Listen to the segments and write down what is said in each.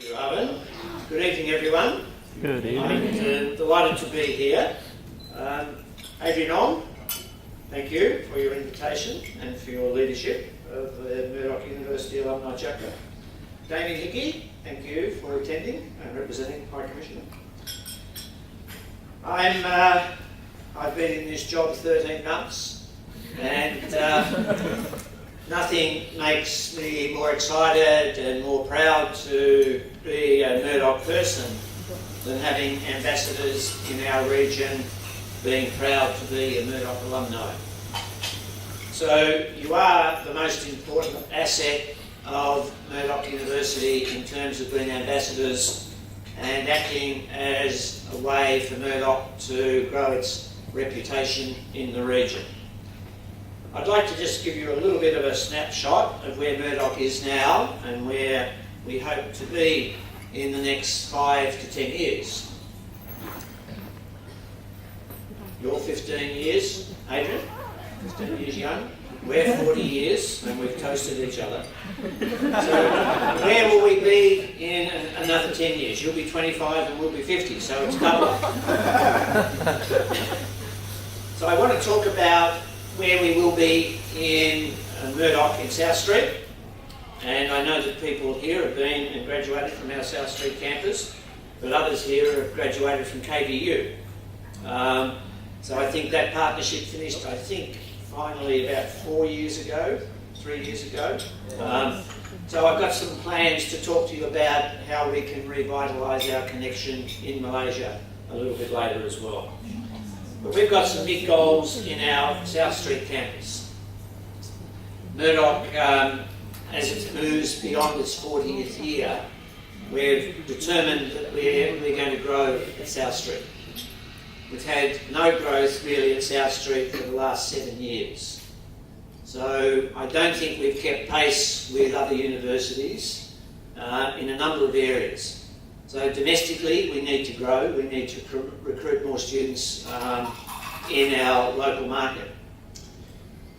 Thank you, Arvin. Good evening, everyone. Good evening. I'm delighted to be here. Adrian Ong, thank you for your invitation and for your leadership of the Murdoch University Alumni Chapter. Damien Hickey, thank you for attending and representing High Commissioner. I've been in this job 13 months and nothing makes me more excited and more proud to be a Murdoch person than having ambassadors in our region being proud to be a Murdoch alumni. So you are the most important asset of Murdoch University in terms of being ambassadors and acting as a way for Murdoch to grow its reputation in the region. I'd like to just give you a little bit of a snapshot of where Murdoch is now and where we hope to be in the next 5 to 10 years. You're 15 years, Adrian, 15 years young. We're 40 years and we've toasted each other. So where will we be in another 10 years? You'll be 25 and we'll be 50, so it's double. So I want to talk about where we will be in Murdoch in South Street. And I know that people here have been and graduated from our South Street campus, but others here have graduated from KVU. So I think that partnership finished, I think, finally about 3 years ago. So I've got some plans to talk to you about how we can revitalise our connection in Malaysia a little bit later as well. But we've got some big goals in our South Street campus. Murdoch, as it moves beyond its 40th year, we've determined that we're going to grow at South Street. We've had no growth really at South Street for the last 7 years. So I don't think we've kept pace with other universities in a number of areas. So domestically we need to grow, we need to recruit more students in our local market.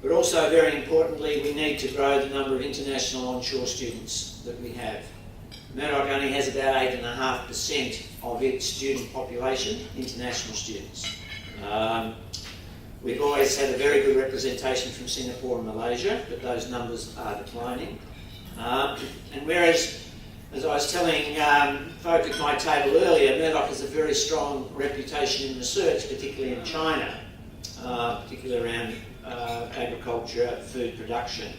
But also very importantly we need to grow the number of international onshore students that we have. Murdoch only has about 8.5% of its student population, international students. We've always had a very good representation from Singapore and Malaysia, but those numbers are declining. And whereas, as I was telling folk at my table earlier, Murdoch has a very strong reputation in research, particularly in China, particularly around agriculture, food production.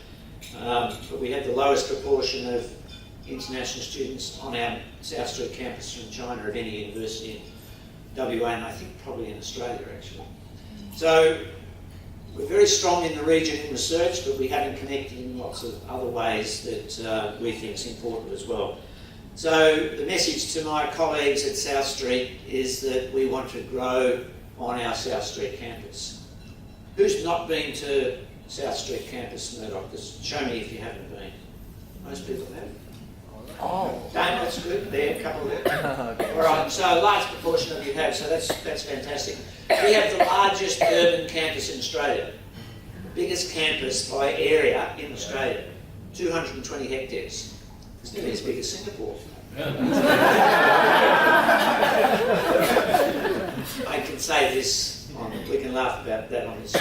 But we have the lowest proportion of international students on our South Street campus from China of any university in WA and I think probably in Australia actually. So we're very strong in the region in research, but we haven't connected in lots of other ways that we think is important as well. So the message to my colleagues at South Street is that we want to grow on our South Street campus. Who's not been to South Street campus, Murdoch? Just show me if you haven't been. Most people have. Oh, that's good. There, a couple there. Okay. All right, so a large proportion of you have, so that's fantastic. We have the largest urban campus in Australia, the biggest campus by area in Australia, 220 hectares. It's nearly as big as Singapore. I can say this, we can laugh about that on this.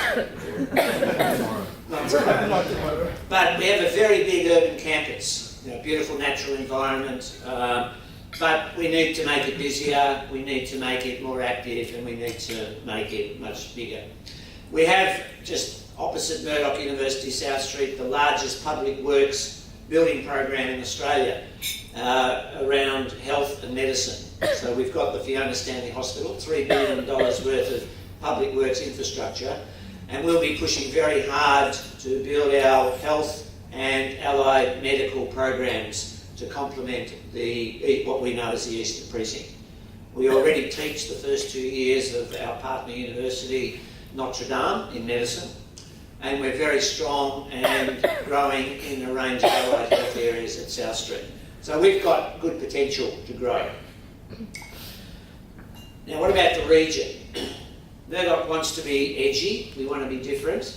But we have a very big urban campus. Beautiful natural environment, but we need to make it busier, we need to make it more active, and we need to make it much bigger. We have, just opposite Murdoch University South Street, the largest public works building program in Australia around health and medicine. So we've got the Fiona Stanley Hospital, $3 billion worth of public works infrastructure, and we'll be pushing very hard to build our health and allied medical programs to complement what we know as the Eastern Precinct. We already teach the first 2 years of our partner university, Notre Dame, in medicine, and we're very strong and growing in a range of allied health areas at South Street. So we've got good potential to grow. Now what about the region? Murdoch wants to be edgy, we want to be different,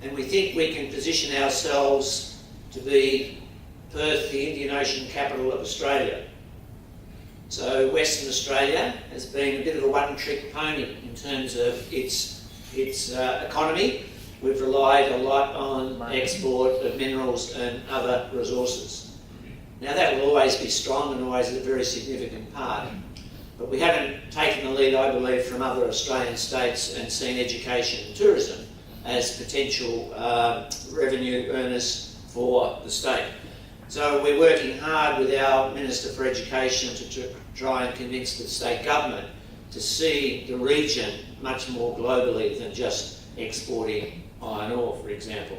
and we think we can position ourselves to be Perth, the Indian Ocean capital of Australia. So Western Australia has been a bit of a one-trick pony in terms of its economy. We've relied a lot on export of minerals and other resources. Now that will always be strong and always a very significant part, but we haven't taken the lead, I believe, from other Australian states and seen education and tourism as potential revenue earners for the state. So we're working hard with our Minister for Education to try and convince the state government to see the region much more globally than just exporting iron ore, for example.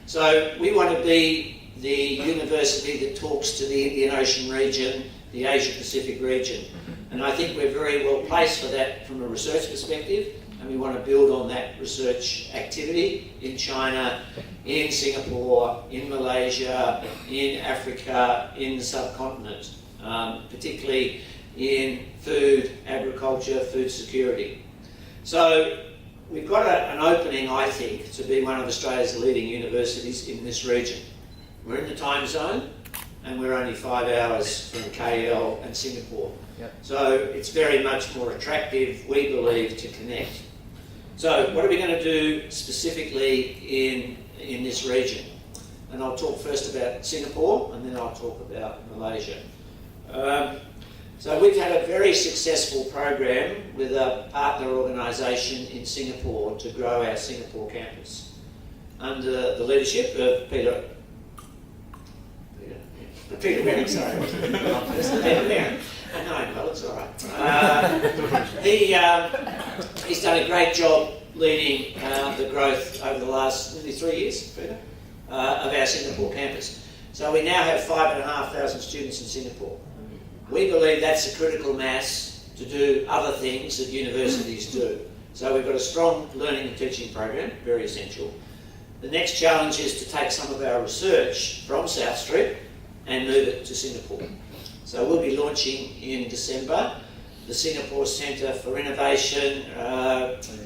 So we want to be the university that talks to the Indian Ocean region, the Asia Pacific region, and I think we're very well placed for that from a research perspective, and we want to build on that research activity in China, in Singapore, in Malaysia, in Africa, in the subcontinent, particularly in food, agriculture, food security. So we've got an opening, I think, to be one of Australia's leading universities in this region. We're in the time zone, and we're only 5 hours from KL and Singapore. Yep. So it's very much more attractive, we believe, to connect. So what are we going to do specifically in this region? And I'll talk first about Singapore, and then I'll talk about Malaysia. So we've had a very successful program with a partner organisation in Singapore to grow our Singapore campus under the leadership of Peter Waring, sorry. Peter Waring. I know him well, it's all right. He's done a great job leading the growth over the last nearly 3 years, Peter, of our Singapore campus. So we now have 5,500 students in Singapore. We believe that's a critical mass to do other things that universities do. So we've got a strong learning and teaching program, very essential. The next challenge is to take some of our research from South Street and move it to Singapore. So we'll be launching in December the Singapore Centre for Innovation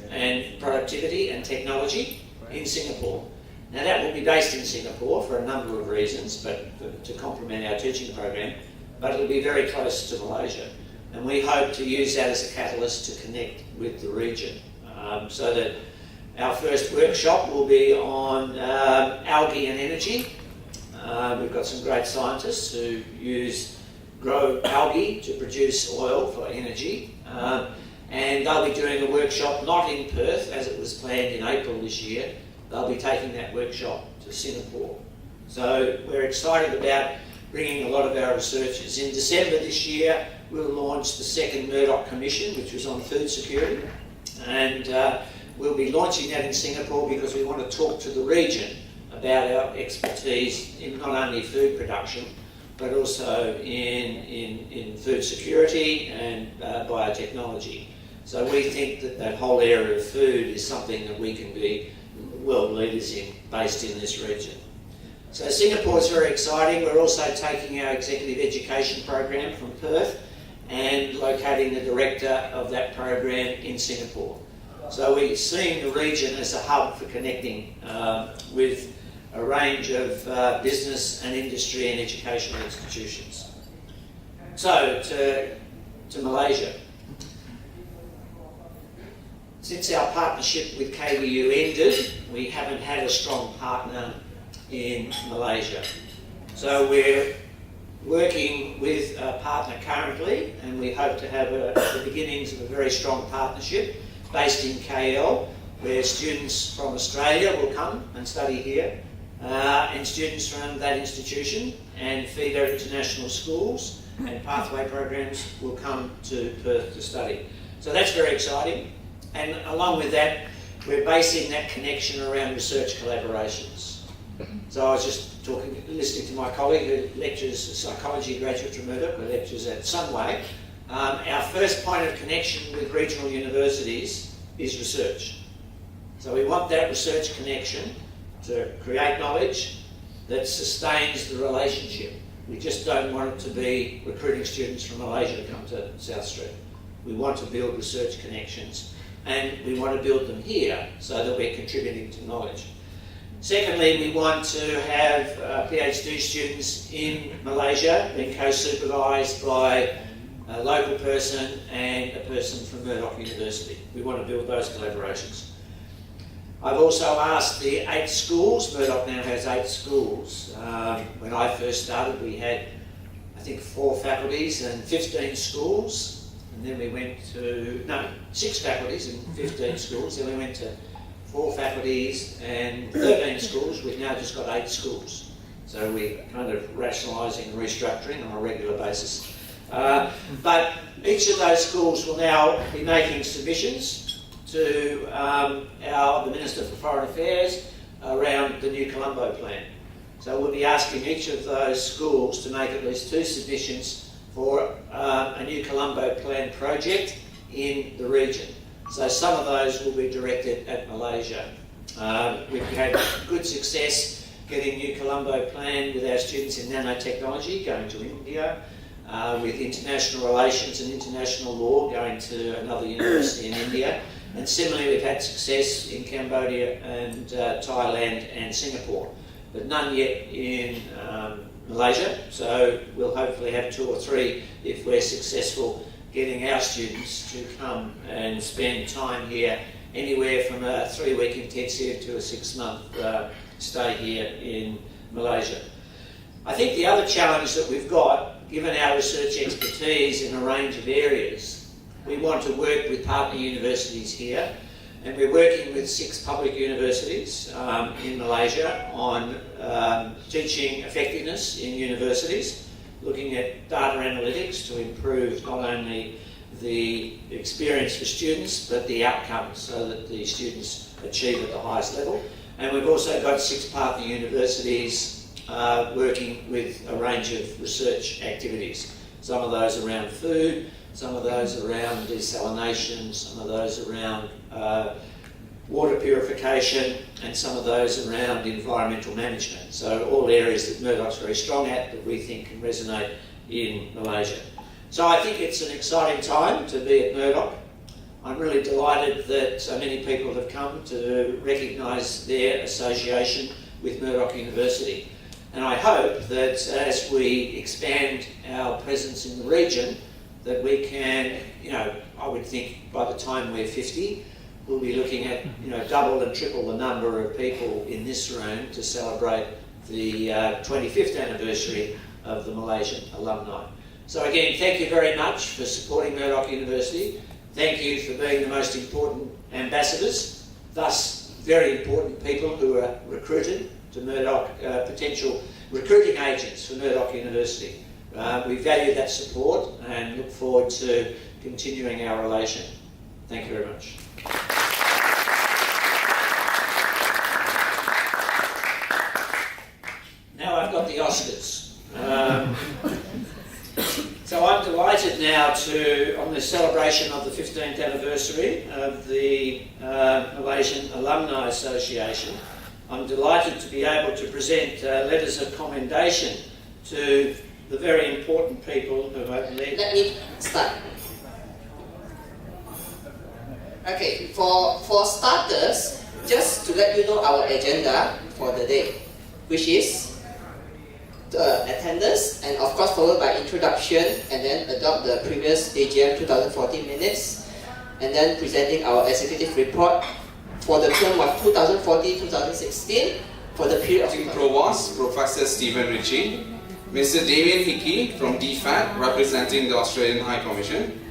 and Productivity and Technology in Singapore. Now that will be based in Singapore for a number of reasons, but to complement our teaching program, but it'll be very close to Malaysia. And we hope to use that as a catalyst to connect with the region. So that our first workshop will be on algae and energy. We've got some great scientists who grow algae to produce oil for energy. And they'll be doing a workshop not in Perth as it was planned in April this year. They'll be taking that workshop to Singapore. So we're excited about bringing a lot of our researchers. In December this year, we'll launch the second Murdoch Commission, which was on food security. And we'll be launching that in Singapore because we want to talk to the region about our expertise in not only food production, but also in food security and biotechnology. So we think that that whole area of food is something that we can be world leaders in, based in this region. So Singapore is very exciting. We're also taking our executive education program from Perth and locating the director of that program in Singapore. So we're seeing the region as a hub for connecting with a range of business and industry and educational institutions. So to Malaysia. Since our partnership with KBU ended, we haven't had a strong partner in Malaysia. So we're working with a partner currently, and we hope to have the beginnings of a very strong partnership based in KL, where students from Australia will come and study here, and students from that institution and feeder international schools and pathway programs will come to Perth to study. So that's very exciting. And along with that, we're basing that connection around research collaborations. So I was just listening to my colleague who lectures psychology graduate from Murdoch, who lectures at Sunway. Our first point of connection with regional universities is research. So we want that research connection to create knowledge that sustains the relationship. We just don't want it to be recruiting students from Malaysia to come to South Street. We want to build research connections, and we want to build them here so that we're contributing to knowledge. Secondly, we want to have PhD students in Malaysia being co-supervised by a local person and a person from Murdoch University. We want to build those collaborations. I've also asked the 8 schools. Murdoch now has 8 schools. When I first started, we had, I think, 4 faculties and 15 schools. And then we went to, 6 faculties and 15 schools. Then we went to 4 faculties and 13 schools. We've now just got 8 schools. So we're kind of rationalising and restructuring on a regular basis. But each of those schools will now be making submissions to the Minister for Foreign Affairs around the new Colombo plan. So we'll be asking each of those schools to make at least 2 submissions for a new Colombo plan project in the region. So some of those will be directed at Malaysia. We've had good success getting new Colombo plan with our students in nanotechnology going to India, with international relations and international law going to another university in India. And similarly, we've had success in Cambodia and Thailand and Singapore, but none yet in Malaysia. So we'll hopefully have 2 or 3 if we're successful getting our students to come and spend time here, anywhere from a 3-week intensive to a 6-month stay here in Malaysia. I think the other challenge that we've got, given our research expertise in a range of areas, we want to work with partner universities here, and we're working with 6 public universities in Malaysia on teaching effectiveness in universities, looking at data analytics to improve not only the experience for students but the outcomes so that the students achieve at the highest level. And we've also got 6 partner universities working with a range of research activities. Some of those around food, some of those around desalination, some of those around water purification, and some of those around environmental management. So all areas that Murdoch's very strong at that we think can resonate in Malaysia. So I think it's an exciting time to be at Murdoch. I'm really delighted that so many people have come to recognise their association with Murdoch University. And I hope that as we expand our presence in the region, that we can, I would think by the time we're 50, we'll be looking at, double and triple the number of people in this room to celebrate the 25th anniversary of the Malaysian Alumni. So again, thank you very much for supporting Murdoch University. Thank you for being the most important ambassadors, thus very important people who are recruited to Murdoch, potential recruiting agents for Murdoch University. We value that support and look forward to continuing our relation. Thank you very much. Now I've got the Oscars. So I'm delighted now on the celebration of the 15th anniversary of the Malaysian Alumni Association, I'm delighted to be able to present letters of commendation to the very important people who have led. Let me start. Okay, for starters, just to let you know our agenda for the day, which is attendance, and of course followed by introduction, and then adopt the previous AGM 2014 minutes, and then presenting our executive report for the term of 2014-2016 for the period of Provost, Professor Stephen Ritchie, Mr. Damien Hickey from DFAT, representing the Australian High Commission,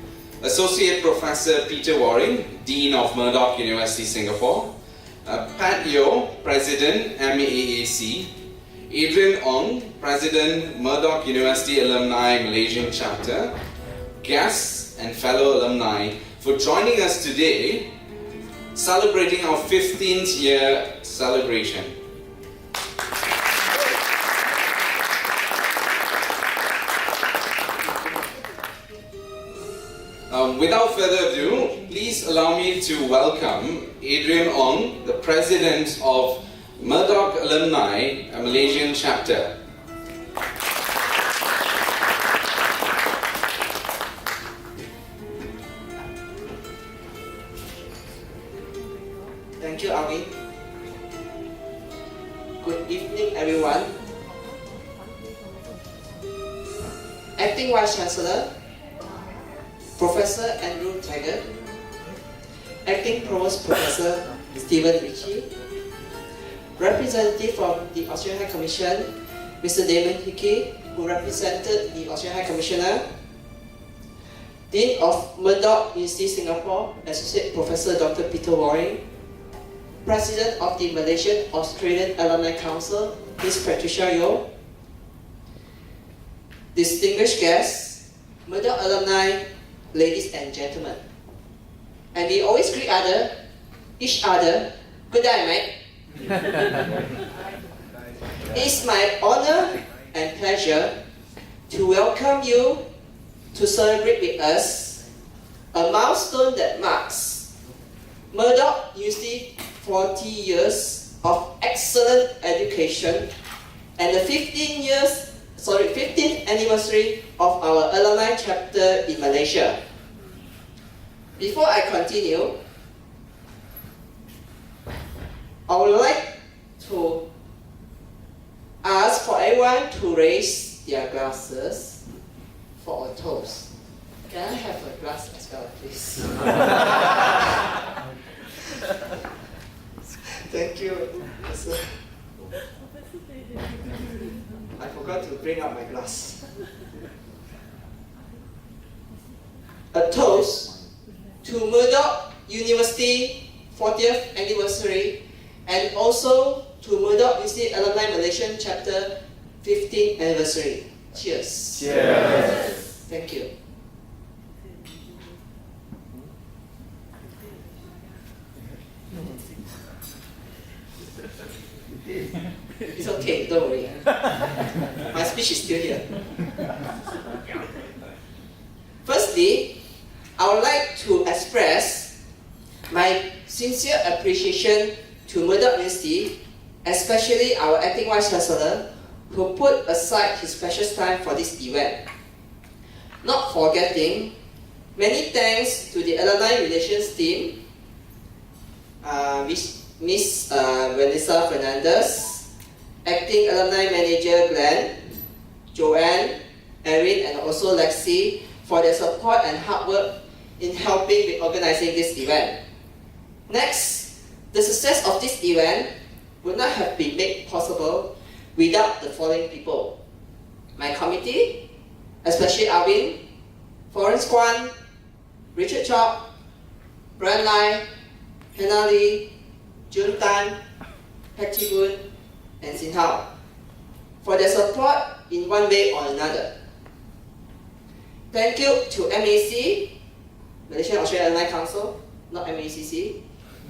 Associate Professor Peter Waring, Dean of Murdoch University, Singapore, Pat Yeo, President, MAAC, Adrian Ong, President, Murdoch University Alumni Malaysian Chapter, guests and fellow alumni for joining us today, celebrating our 15th year celebration. Without further ado, please allow me to welcome Adrian Ong, the President of Murdoch Alumni Malaysian Chapter. Thank you, Alvin. Good evening, everyone. Acting Vice Chancellor, Professor Andrew Taggart, Acting Provost Professor Stephen Ritchie, Representative from the Australian High Commission, Mr. Damon Hickey, who represented the Australian High Commissioner, Dean of Murdoch Uni Singapore, Associate Professor Dr. Peter Waring, President of the Malaysian Australian Alumni Council, Ms. Patricia Yeo, distinguished guests, Murdoch alumni, ladies and gentlemen. And we always greet each other, good day, mate. It's my honor and pleasure to welcome you to celebrate with us a milestone that marks Murdoch University 40 years of excellent education and the 15th anniversary of our alumni chapter in Malaysia. Before I continue, I would like to ask for everyone to raise their glasses for a toast. Can I have a glass as well, please? Thank you, sir. I forgot to bring up my glass. A toast to Murdoch University 40th anniversary and also to Murdoch University Alumni Malaysian Chapter 15th anniversary. Cheers. Cheers. Thank you. It's okay, don't worry. My speech is still here. Firstly, I would like to express my sincere appreciation to Murdoch University, especially our acting Vice Chancellor, who put aside his precious time for this event. Not forgetting, many thanks to the Alumni Relations team, Miss Vanessa Fernandez, Acting Alumni Manager Glenn, Joanne, Erin, and also Lexi for their support and hard work in helping with organizing this event. Next, the success of this event would not have been made possible without the following people. My committee, especially Alvin, Florence Kwan, Richard Chok, Brian Lai, Hannah Lee, Jun Tan, Patty Boon, and Sin Hao, for their support in one way or another. Thank you to MAC, Malaysian Australian Alumni Council, not MACC,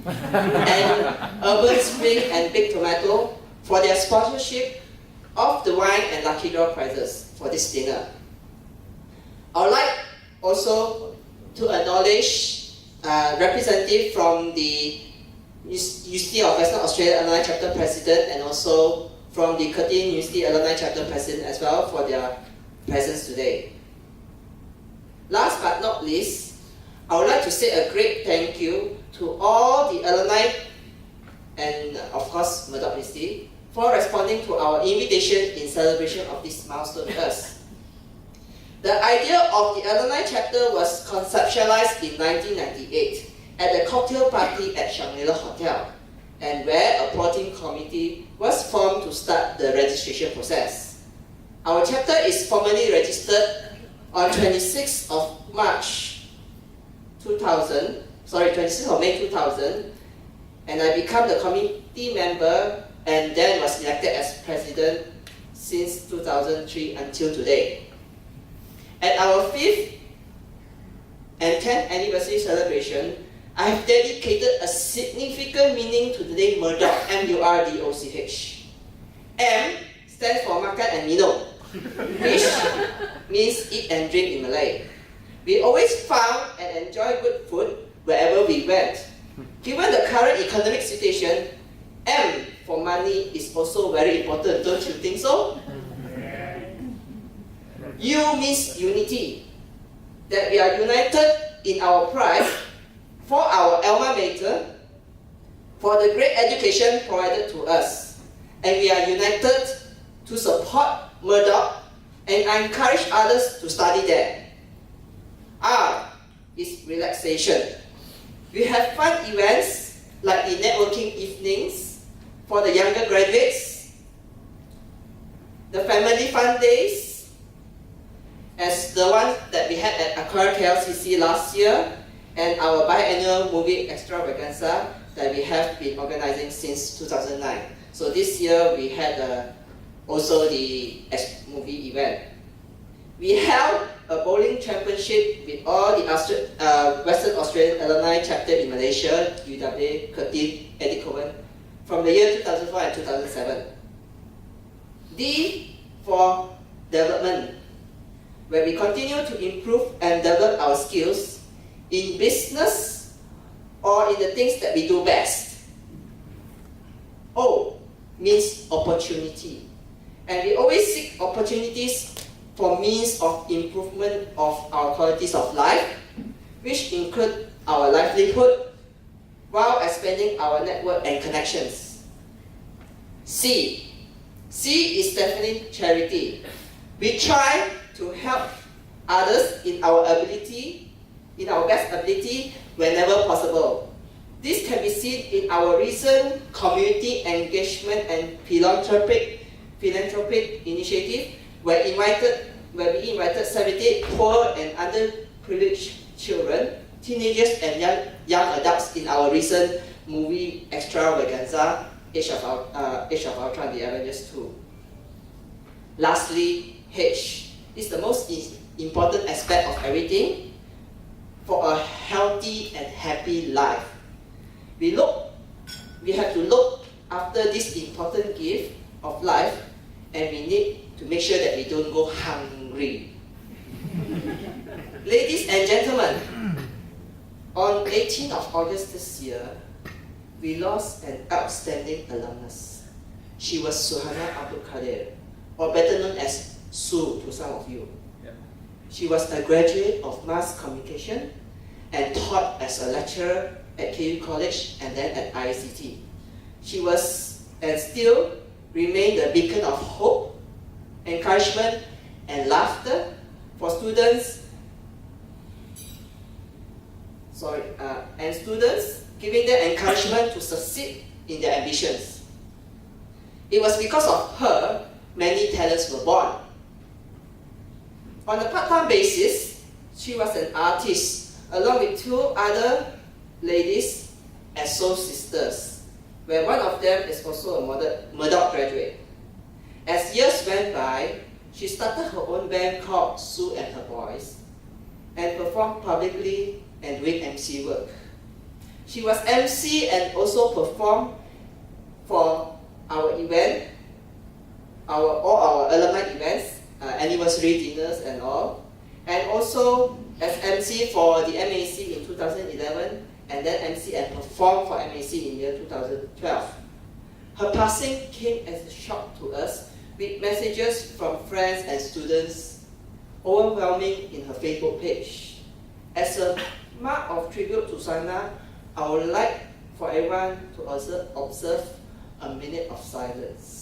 and Urban Spring and Big Tomato for their sponsorship of the wine and lucky draw prizes for this dinner. I would like also to acknowledge representative from the University of Western Australia Alumni Chapter President and also from the Curtin University Alumni Chapter President as well for their presence today. Last but not least, I would like to say a great thank you to all the alumni and of course Murdoch University for responding to our invitation in celebration of this milestone with us. The idea of the alumni chapter was conceptualized in 1998 at a cocktail party at Shangri-La Hotel, and where a plotting committee was formed to start the registration process. Our chapter is formally registered on 26th of May 2000, and I became the committee member and then was elected as president since 2003 until today. At our 5th and 10th anniversary celebration, I have dedicated a significant meaning to the name Murdoch, M-U-R-D-O-C-H. M stands for makan and minum, which means eat and drink in Malay. We always found and enjoy good food wherever we went. Given the current economic situation, M for money is also very important, don't you think so? U means unity, that we are united in our pride for our alma mater, for the great education provided to us, and we are united to support Murdoch and encourage others to study there. R is relaxation. We have fun events like the networking evenings for the younger graduates, the family fun days, as the one that we had at Accra KLCC last year, and our biannual movie extravaganza that we have been organizing since 2009. So this year we had also the movie event. We held a bowling championship with all the Western Australian Alumni chapter in Malaysia, UWA, Curtin, Eddie Cohen, from the year 2004 and 2007. D for development, where we continue to improve and develop our skills in business or in the things that we do best. O means opportunity, and we always seek opportunities for means of improvement of our qualities of life, which include our livelihood, while expanding our network and connections. C is definitely charity. We try to help others in our best ability whenever possible. This can be seen in our recent community engagement and philanthropic initiative, where we invited 78 poor and underprivileged children, teenagers and young adults in our recent movie extravaganza, Age of Ultron, The Avengers 2. Lastly, H is the most important aspect of everything for a healthy and happy life. We have to look after this important gift of life, and we need to make sure that we don't go hungry. Ladies and gentlemen, on 18th of August this year, we lost an outstanding alumnus. She was Suhana Abdul Kadir, or better known as Sue to some of you. She was a graduate of mass communication and taught as a lecturer at KU College and then at ICT. She was and still remained a beacon of hope, encouragement, and laughter for students. Giving them encouragement to succeed in their ambitions. It was because of her many talents were born. On a part-time basis, she was an artist along with two other ladies as soul sisters, where one of them is also a Murdoch graduate. As years went by, she started her own band called Sue and Her Boys and performed publicly and doing MC work. She was MC and also performed for our event, all our alumni events, anniversary dinners and all, and also as MC for the MAC in 2011, and then MC and performed for MAC in year 2012. Her passing came as a shock to us, with messages from friends and students overwhelming in her Facebook page. As a mark of tribute to Sana, I would like for everyone to observe a minute of silence.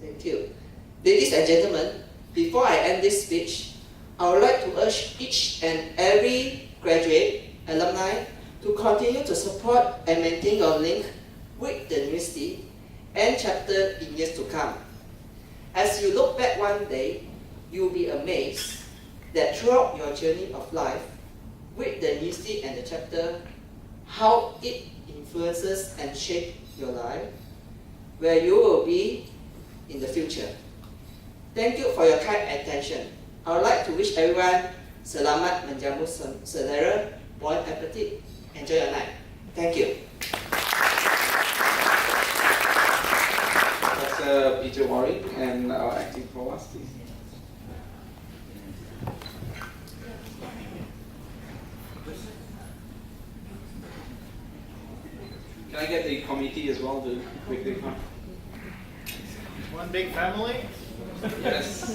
Thank you. Ladies and gentlemen, before I end this speech, I would like to urge each and every graduate, alumni, to continue to support and maintain your link with the university and chapter in years to come. As you look back one day, you will be amazed that throughout your journey of life with the university and the chapter, how it influences and shapes your life, where you will be in the future. Thank you for your kind attention. I would like to wish everyone selamat menjamu saudara, bon appetit, enjoy your night. Thank you. Dr. Peter Waring and our acting provost, please. Can I get the committee as well to quickly come? One big family? Yes.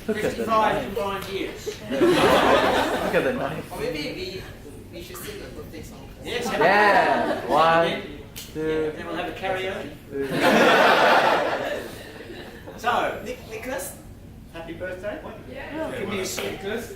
Look at the 55 knife. combined years. Look at the knife. Or maybe we should sing the birthday song. Yes. Yeah. One, Yeah, two, then we'll have a karaoke. three. So, Nicholas? happy birthday. Yeah. Give me a sweet Nicholas.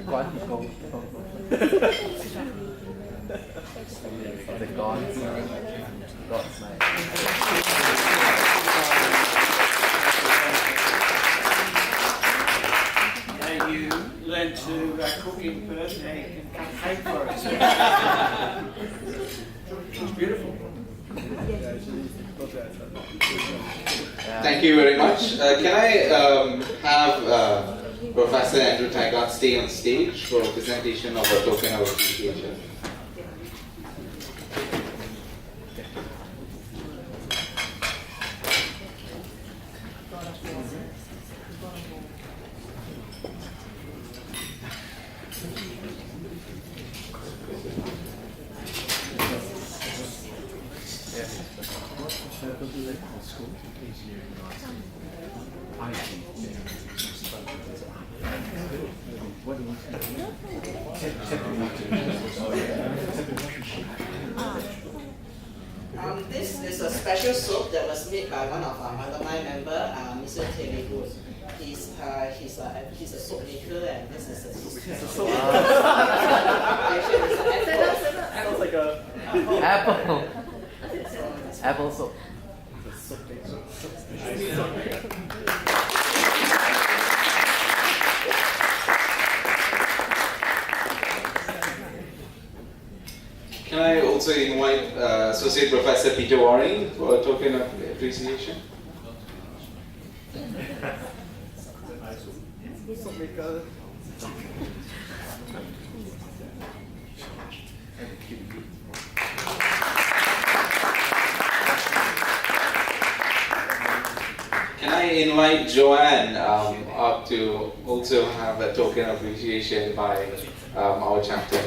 One, go. The gods. God's night. Now you learn to cook in Perth, now you can cut cake for us. It's beautiful. Thank you very much. Can I have Professor Andrew Taggart stay on stage for a presentation of a token of appreciation? This is a special soap that was made by one of our alumni member, Mr. Telegul. He's a soap maker, and this is a soap. Sounds like a apple. Apple soap. Can I also invite Associate Professor Peter Waring for a token of appreciation? Can I invite Joanne up to also have a token of appreciation by our chapter?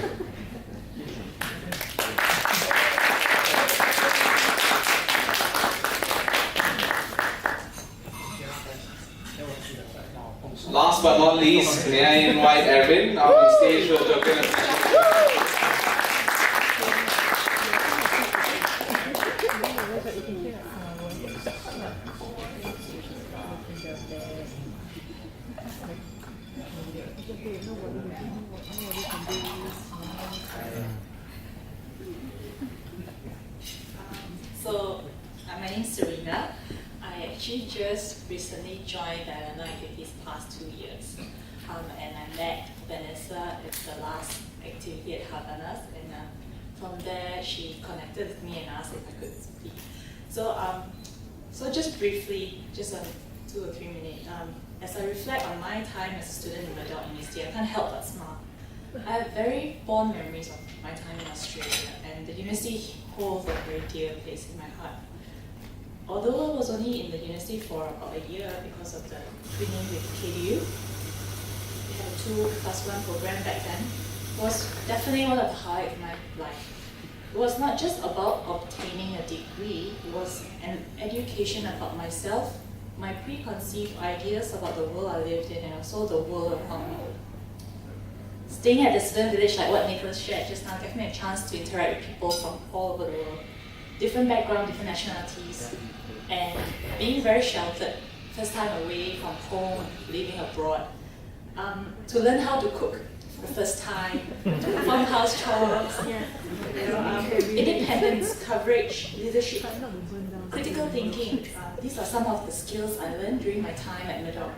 Last but not least, may I invite Erwin up on stage for a token of appreciation? So, my name is Serena. I actually just recently joined the Alumni these past 2 years. And I met Vanessa at the last activity at Havana's, and from there she connected with me and asked if I could speak. So just briefly, just 2 or 3 minutes, as I reflect on my time as a student in Murdoch University, I can't help but smile. I have very fond memories of my time in Australia, and the university holds a very dear place in my heart. Although I was only in the university for about a year because of the training with KDU, we had a 2+1 program back then, it was definitely one of the highlights of my life. It was not just about obtaining a degree, it was an education about myself, my preconceived ideas about the world I lived in, and also the world around me. Staying at the student village, like what Nicholas shared just now, gave me a chance to interact with people from all over the world. Different backgrounds, different nationalities, and being very sheltered, first time away from home, living abroad. To learn how to cook for the first time, to perform house chores, independence, courage, leadership, critical thinking. These are some of the skills I learned during my time at Murdoch.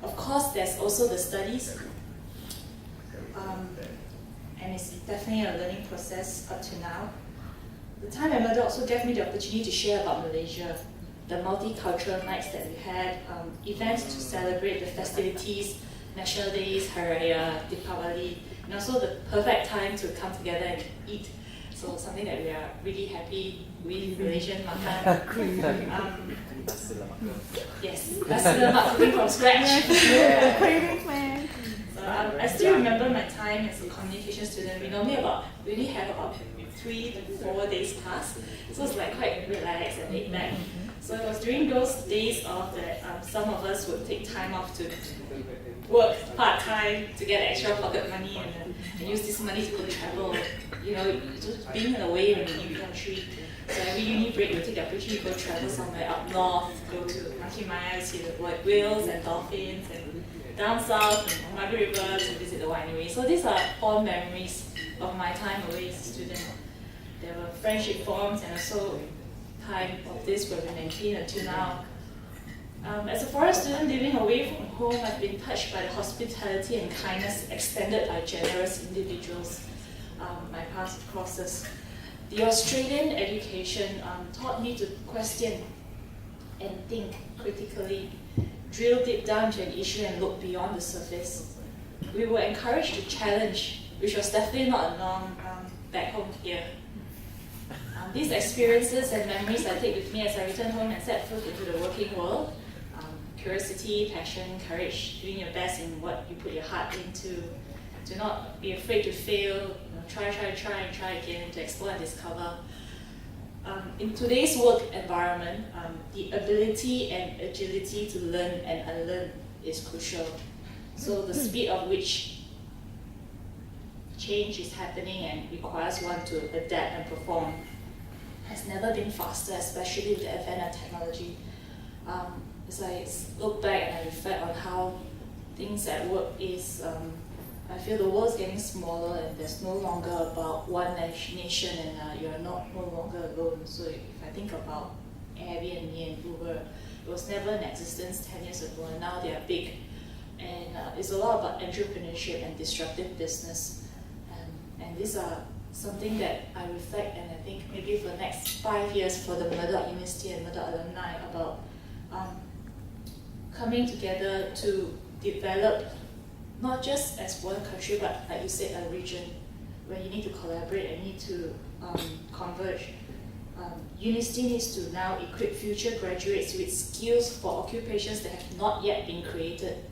Of course, there's also the studies, and it's definitely a learning process up to now. The time at Murdoch also gave me the opportunity to share about Malaysia, the multicultural nights that we had, events to celebrate the festivities, National Days, Hari Raya, Deepavali, and also the perfect time to come together and eat. So something that we are really happy with, Malaysian makan. Yes, nasi lemak cooking from scratch. So I still remember my time as a communication student. We only have about 3 to 4 days class, so it's like quite relaxed and laid back. So it was during those days of that some of us would take time off to work part-time to get extra pocket money and use this money to go travel. You know, just being away in a new country. So every uni break we take the opportunity to go travel somewhere up north, go to Monkey Maya, see the whales and dolphins, and down south in Margaret River to visit the winery. So these are fond memories of my time away as a student. There were friendship forms and also time of this where we maintain until now. As a foreign student living away from home, I've been touched by the hospitality and kindness extended by generous individuals. My past courses. The Australian education taught me to question and think critically, drill deep down into an issue and look beyond the surface. We were encouraged to challenge, which was definitely not a norm back home here. These experiences and memories I take with me as I return home and set foot into the working world. Curiosity, passion, courage, doing your best in what you put your heart into. Do not be afraid to fail, try again, to explore and discover. In today's work environment, the ability and agility to learn and unlearn is crucial. So the speed of which change is happening and requires one to adapt and perform has never been faster, especially with the advent of technology. As I look back and I reflect on how things at work is, I feel the world's getting smaller and there's no longer about one nation and you're no longer alone. So if I think about Airbnb and Uber, it was never in existence 10 years ago and now they are big. And it's a lot about entrepreneurship and disruptive business. And these are something that I reflect and I think maybe for the next 5 years for the Murdoch University and Murdoch Alumni about coming together to develop not just as one country, but like you said, a region where you need to collaborate and need to converge. University needs to now equip future graduates with skills for occupations that have not yet been created.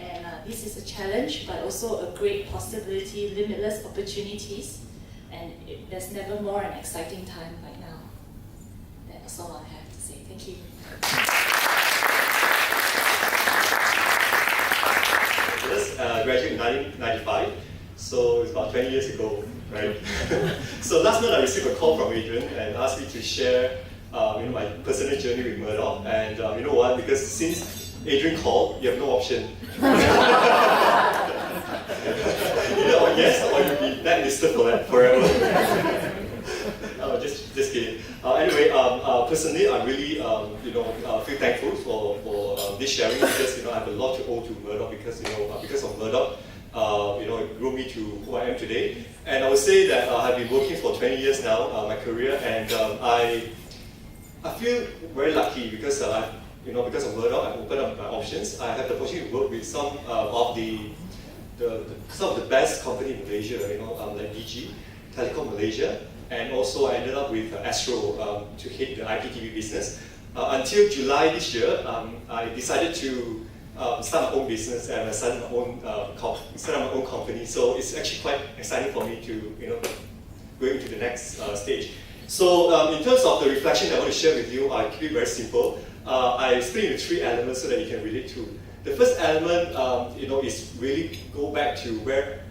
And this is a challenge, but also a great possibility, limitless opportunities, and there's never more an exciting time like now. That's all I have to say. Thank you. Graduated in 1995, so it's about 20 years ago, right? So last month I received a call from Adrian and asked me to share my personal journey with Murdoch. And you know what? Because since Adrian called, you have no option. Either or yes, or you'll be blacklisted for that forever. Just kidding. Anyway, personally, I really feel thankful for this sharing because I have a lot to owe to Murdoch because of Murdoch, it grew me to who I am today. And I would say that I've been working for 20 years now, my career, and I feel very lucky because because of Murdoch, I've opened up my options. I have the opportunity to work with some of the best company in Malaysia, like DG, Telecom Malaysia. And also I ended up with Astro to head the IPTV business. Until July this year, I decided to start my own business and I started my own company. So it's actually quite exciting for me to go into the next stage. So in terms of the reflection that I want to share with you, I keep it very simple. I split into 3 elements so that you can relate to. The first element, is really go back to where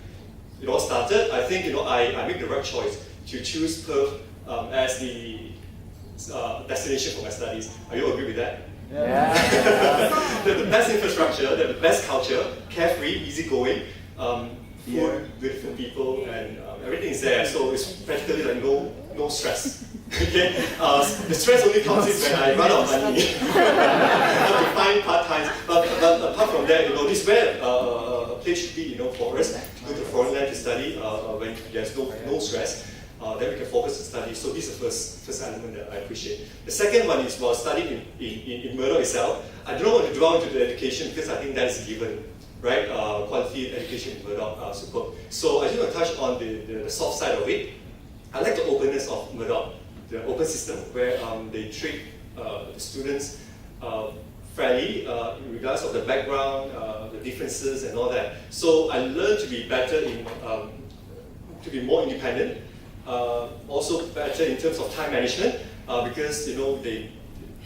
it all started. I think I made the right choice to choose Perth as the destination for my studies. Are you agree with that? Yeah. They have the best infrastructure, they have the best culture, carefree, easygoing, food, beautiful people, and everything is there. So it's practically like no stress. Okay, the stress only comes in when I run out of money. I have to find part-time. But apart from that, this is where a place should be, for us to go to foreign land to study when there's no stress. Then we can focus on study. So this is the first element that I appreciate. The second one is while studying in Murdoch itself. I don't want to dwell into the education because I think that is given, right? Quality education in Murdoch, superb. So I just want to touch on the soft side of it. I like the openness of Murdoch, the open system where they treat the students fairly, regardless of the background, the differences and all that. So I learned to be better to be more independent. Also better in terms of time management because they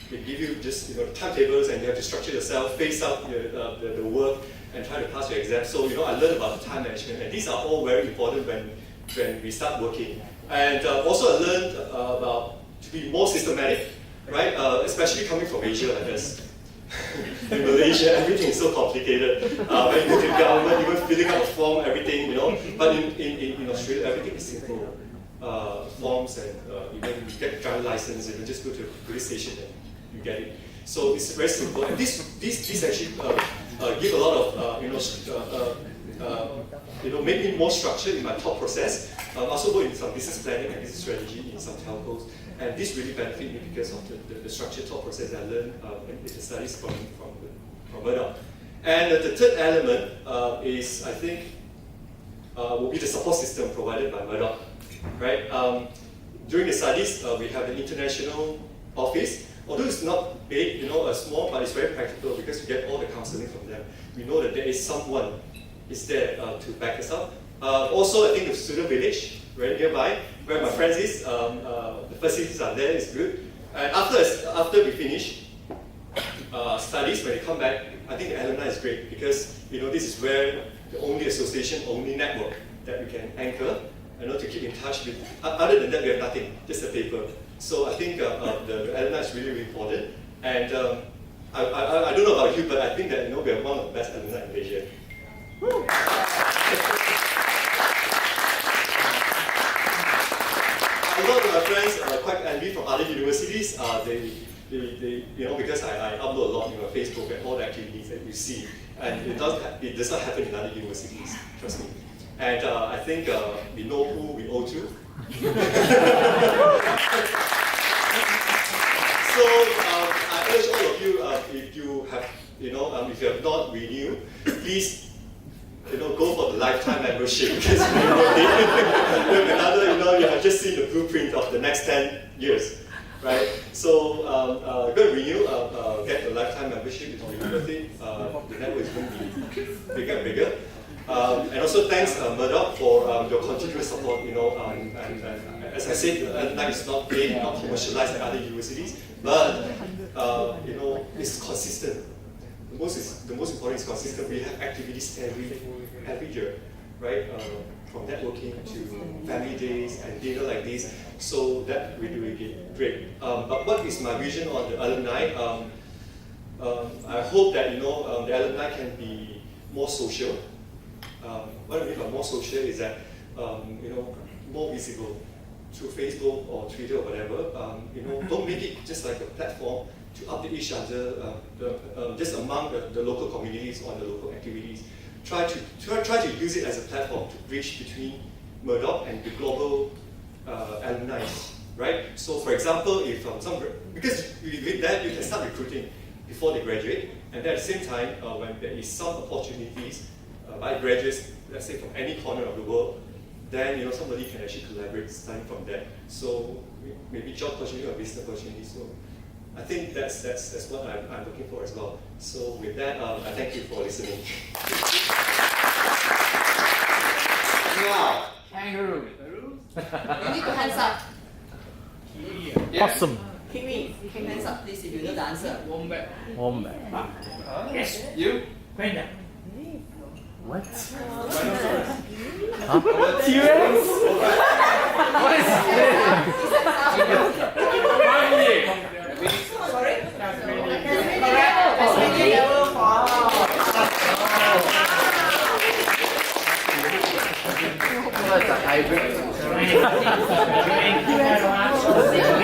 give you just timetables and you have to structure yourself, face out the work and try to pass your exam. So I learned about time management, and these are all very important when we start working. And also I learned about to be more systematic, right? Especially coming from Asia like this. In Malaysia, everything is so complicated. When you go to the government, even filling out a form, everything, But in Australia, everything is simple. Forms and even you get a driver license, and you just go to the police station and you get it. So it's very simple. And this actually give a lot of make me more structured in my thought process. I also work in some business planning and business strategy in some telcos, and this really benefited me because of the structured thought process I learned in the studies from Murdoch. And the third element is, I think, will be the support system provided by Murdoch. Right? During the studies, we have an international office. Although it's not big, small, but it's very practical because we get all the counseling from them. We know that there is someone is there to back us up. Also, I think the student village, very nearby, where my friends is, the facilities are there, it's good. And after we finish studies, when they come back, I think the alumni is great because this is where the only association, only network that we can anchor. To keep in touch with. Other than that, we have nothing, just a paper. So I think the alumni is really, really important. And I don't know about you, but I think that we are one of the best alumni in Malaysia. A lot of my friends are quite envy from other universities. They because I upload a lot on Facebook and all the activities that you see, and it does not happen in other universities. Trust me. And I think we know who we owe to. So I urge all of you, if you have, if you have not renewed, please, go for the lifetime membership because with another, you have just seen the blueprint of the next 10 years, right? So go and renew, get the lifetime membership. It's really worth it. The network is going to be bigger and bigger. And also thanks Murdoch for your continuous support. And as I said, Alumni is not paid, not commercialized like other universities, but it's consistent. The most important is consistent. We have activities every year, right? From networking to family days and dinner like this. So that really great. But what is my vision on the alumni? I hope that the alumni can be more social. What I mean by more social is that more visible through Facebook or Twitter or whatever. Don't make it just like a platform to update each other, just among the local communities on the local activities. Try to use it as a platform to bridge between Murdoch and the global alumni, right? So, for example, if because with that you can start recruiting before they graduate, and at the same time, when there is some opportunities by graduates, let's say from any corner of the world, then somebody can actually collaborate starting from that. So maybe job opportunity or business opportunity. So I think that's what I'm looking for as well. So with that, I thank you for listening. Now, Kangaroo. You need to hands up. Awesome. Kiwi, you can hands up please if you know the answer. Wombat. Yes. you? Panda. What? Huh? T-Rex? What is Sorry? What's a hybrid? Thank you.